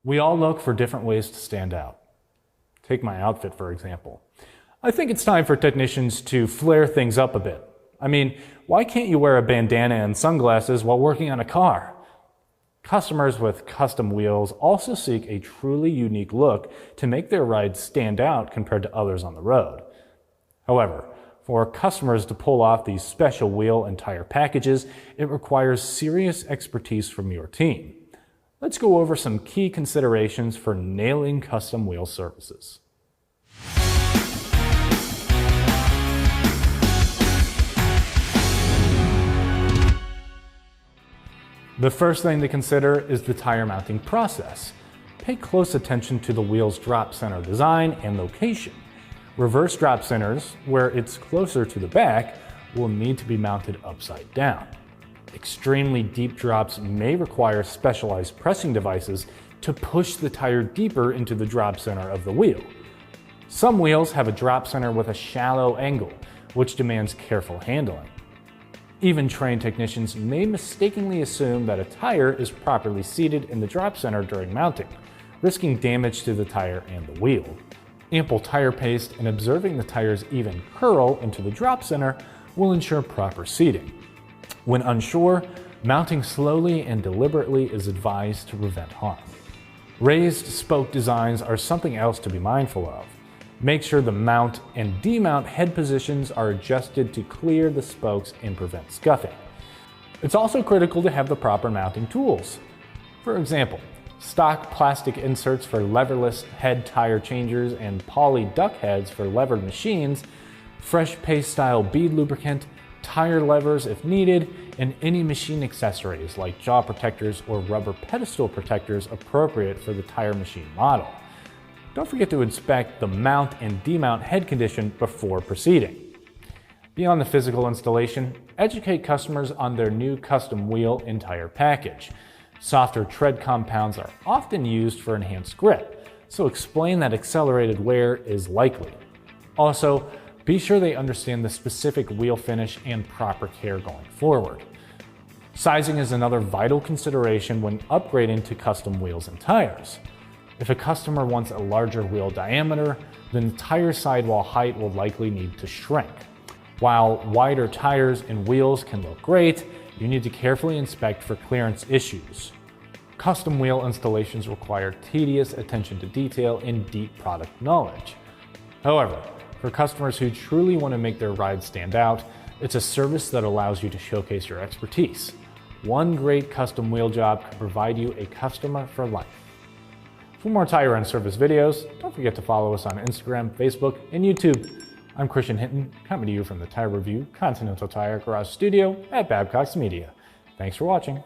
We all look for different ways to stand out. Take my outfit, for example. I think it's time for technicians to flare things up a bit. I mean, why can't you wear a bandana and sunglasses while working on a car? Customers with custom wheels also seek a truly unique look to make their rides stand out compared to others on the road. However, for customers to pull off these special wheel and tire packages, it requires serious expertise from your team. Let's go over some key considerations for nailing custom wheel services. The first thing to consider is the tire mounting process. Pay close attention to the wheel's drop center design and location. Reverse drop centers, where it's closer to the back, will need to be mounted upside down. Extremely deep drops may require specialized pressing devices to push the tire deeper into the drop center of the wheel. Some wheels have a drop center with a shallow angle, which demands careful handling. Even trained technicians may mistakenly assume that a tire is properly seated in the drop center during mounting, risking damage to the tire and the wheel. Ample tire paste and observing the tire's even curl into the drop center will ensure proper seating. When unsure, mounting slowly and deliberately is advised to prevent harm. Raised spoke designs are something else to be mindful of. Make sure the mount and demount head positions are adjusted to clear the spokes and prevent scuffing. It's also critical to have the proper mounting tools. For example, stock plastic inserts for leverless head tire changers and poly duck heads for levered machines, fresh paste style bead lubricant, tire levers if needed, and any machine accessories like jaw protectors or rubber pedestal protectors appropriate for the tire machine model. Don't forget to inspect the mount and demount head condition before proceeding. Beyond the physical installation, educate customers on their new custom wheel and tire package. Softer tread compounds are often used for enhanced grip, so explain that accelerated wear is likely. Also, be sure they understand the specific wheel finish and proper care going forward. Sizing is another vital consideration when upgrading to custom wheels and tires. If a customer wants a larger wheel diameter, then the tire sidewall height will likely need to shrink. While wider tires and wheels can look great, you need to carefully inspect for clearance issues. Custom wheel installations require tedious attention to detail and deep product knowledge. However, for customers who truly want to make their ride stand out, it's a service that allows you to showcase your expertise. One great custom wheel job can provide you a customer for life. For more tire and service videos, don't forget to follow us on Instagram, Facebook, and YouTube. I'm Christian Hinton, coming to you from the Tire Review Continental Tire Garage Studio at Babcock's Media. Thanks for watching.